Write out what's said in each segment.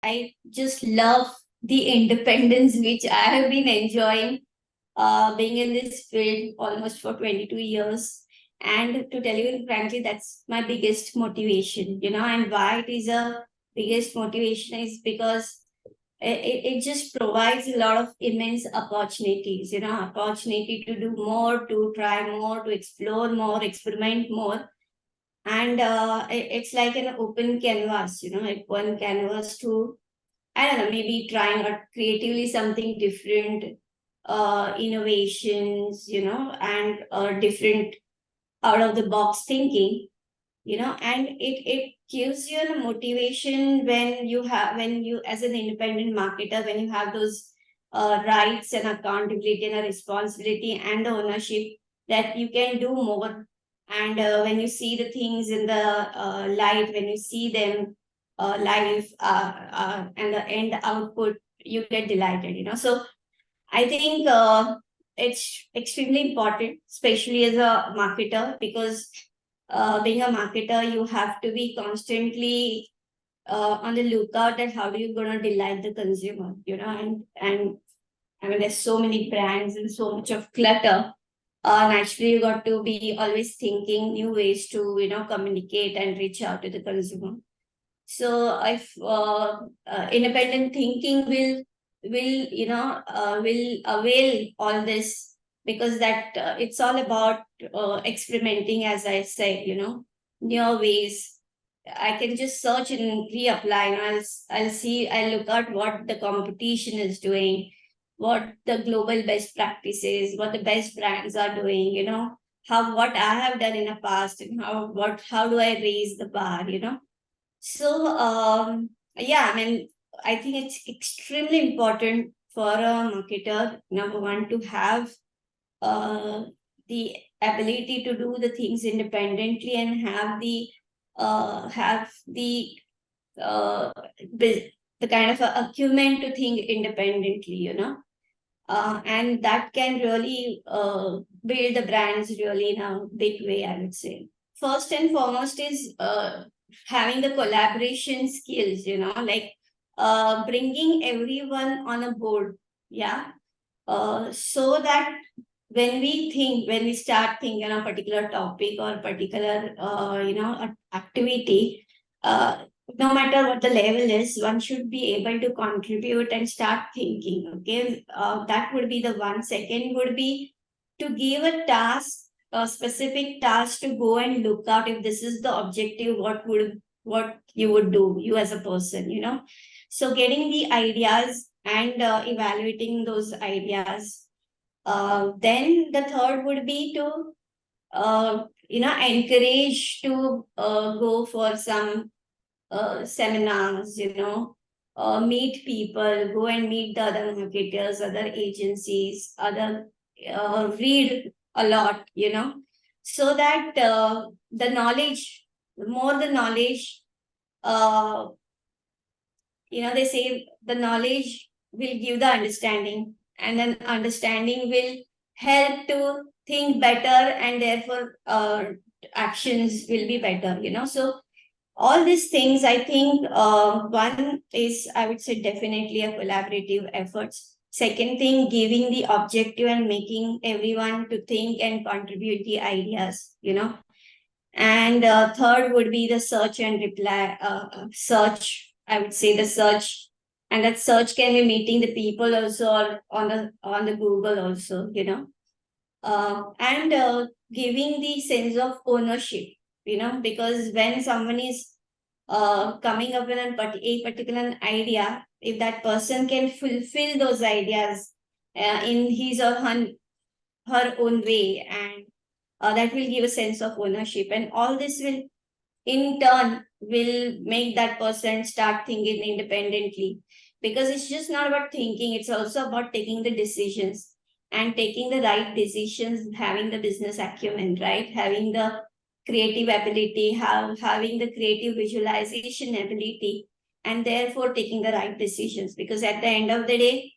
I just love the independence which I have been enjoying being in this field almost for 22 years. And to tell you frankly, that's my biggest motivation, and why it is a biggest motivation is because it just provides a lot of immense opportunities, opportunity to do more, to try more, to explore more, experiment more. And it's like an open canvas, like one canvas to, I don't know, maybe trying out creatively something different, innovations, and different out of the box thinking, and it gives you a motivation when you as an independent marketer, when you have those rights and accountability and a responsibility and the ownership that you can do more. And when you see the things in the light, when you see them live, and the end output, you get delighted, so I think it's extremely important, especially as a marketer, because being a marketer, you have to be constantly on the lookout at how do you going to delight the consumer, and I mean, there's so many brands and so much of clutter. Naturally, you got to be always thinking new ways to, communicate and reach out to the consumer. So if independent thinking will avail all this, because that it's all about experimenting, as I said, new ways. I can just search and reapply, and I'll look at what the competition is doing, what the global best practices, what the best brands are doing, how what I have done in the past, and how do I raise the bar, So, yeah, I mean, I think it's extremely important for a marketer, number one, to have the ability to do the things independently and have uh, the kind of acumen to think independently, and that can really build the brands really in a big way, I would say. First and foremost is having the collaboration skills, like bringing everyone on a board, yeah, so that when we start thinking on a particular topic or particular activity, no matter what the level is, one should be able to contribute and start thinking. Okay, that would be the one. Second would be to give a task, a specific task, to go and look out if this is the objective, what you would do, you as a person, so getting the ideas and evaluating those ideas. Then the third would be to encourage to go for some seminars, meet people, go and meet the other marketers, other agencies, read a lot, so that the knowledge, the knowledge, uh, they say the knowledge will give the understanding, and then understanding will help to think better, and therefore actions will be better, so all these things, I think, one is, I would say, definitely a collaborative efforts. Second thing, giving the objective and making everyone to think and contribute the ideas, and third would be the search and reply, search, I would say, the search, and that search can be meeting the people also, or on the Google also, and giving the sense of ownership, because when someone is coming up with a particular idea, if that person can fulfill those ideas in his or her own way, and that will give a sense of ownership, and all this will in turn will make that person start thinking independently, because it's just not about thinking, it's also about taking the decisions, and taking the right decisions, having the business acumen, right, having the creative ability, having the creative visualization ability, and therefore taking the right decisions, because at the end of the day,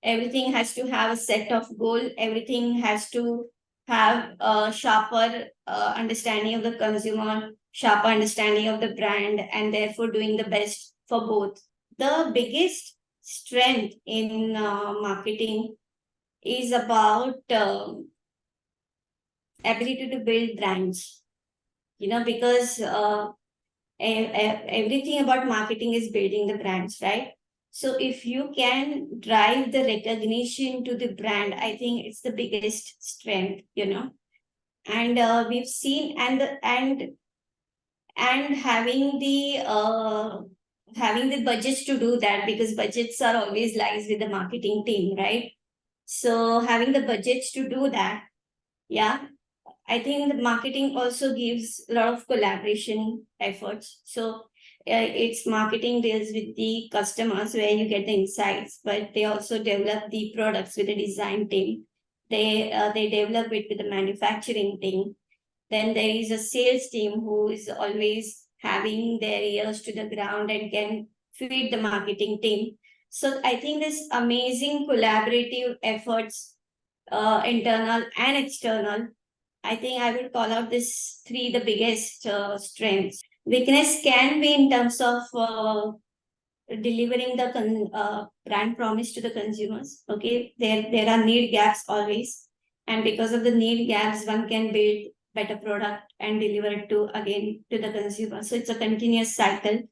everything has to have a set of goal, everything has to have a sharper understanding of the consumer, sharper understanding of the brand, and therefore doing the best for both the biggest strength in marketing is about ability to build brands. Because everything about marketing is building the brands, right? So if you can drive the recognition to the brand, I think it's the biggest strength. And we've seen and having the budgets to do that, because budgets are always lies with the marketing team, right? So having the budgets to do that, yeah, I think the marketing also gives a lot of collaboration efforts. So it's marketing deals with the customers where you get the insights, but they also develop the products with the design team. They develop it with the manufacturing team. Then there is a sales team who is always having their ears to the ground and can feed the marketing team. So I think this amazing collaborative efforts, internal and external, I think I will call out this three the biggest strengths. Weakness can be in terms of delivering the brand promise to the consumers. Okay, there are need gaps always, and because of the need gaps, one can build better product and deliver it to again to the consumer. So it's a continuous cycle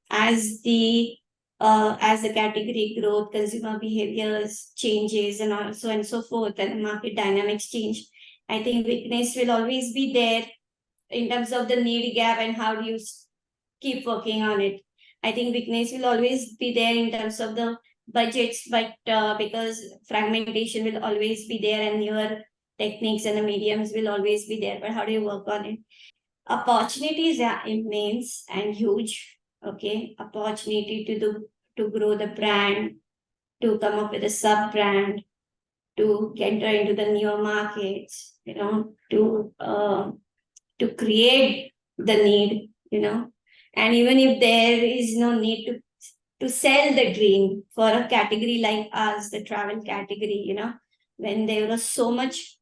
as the category growth, consumer behaviors changes, and also and so forth, and market dynamics change. I think weakness will always be there in terms of the need gap and how do you keep working on it. I think weakness will always be there in terms of the budgets, but because fragmentation will always be there and your techniques and the mediums will always be there. But how do you work on it? Opportunities are immense and huge. Okay, opportunity to grow the brand, to come up with a sub brand, to enter into the newer markets, to create the need, and even if there is no need to sell the dream for a category like us, the travel category, when there was so much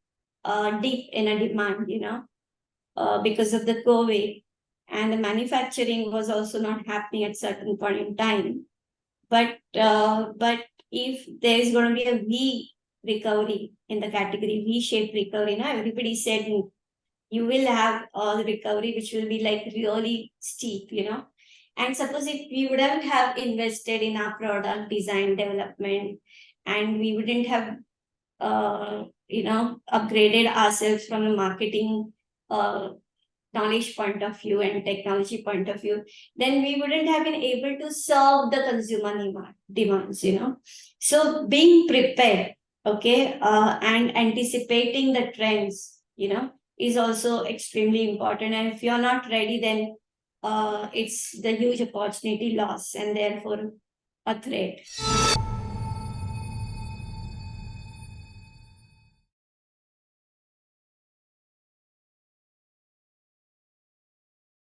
deep in a demand, because of the COVID, and the manufacturing was also not happening at certain point in time. But if there is going to be a V recovery in the category, V-shaped recovery, everybody said you will have the recovery which will be like really steep, And suppose if we wouldn't have invested in our product design development, and we wouldn't have upgraded ourselves from a marketing knowledge point of view and technology point of view, then we wouldn't have been able to serve the consumer demands, So being prepared, okay, and anticipating the trends, is also extremely important. And if you're not ready, then it's the huge opportunity loss and therefore a threat.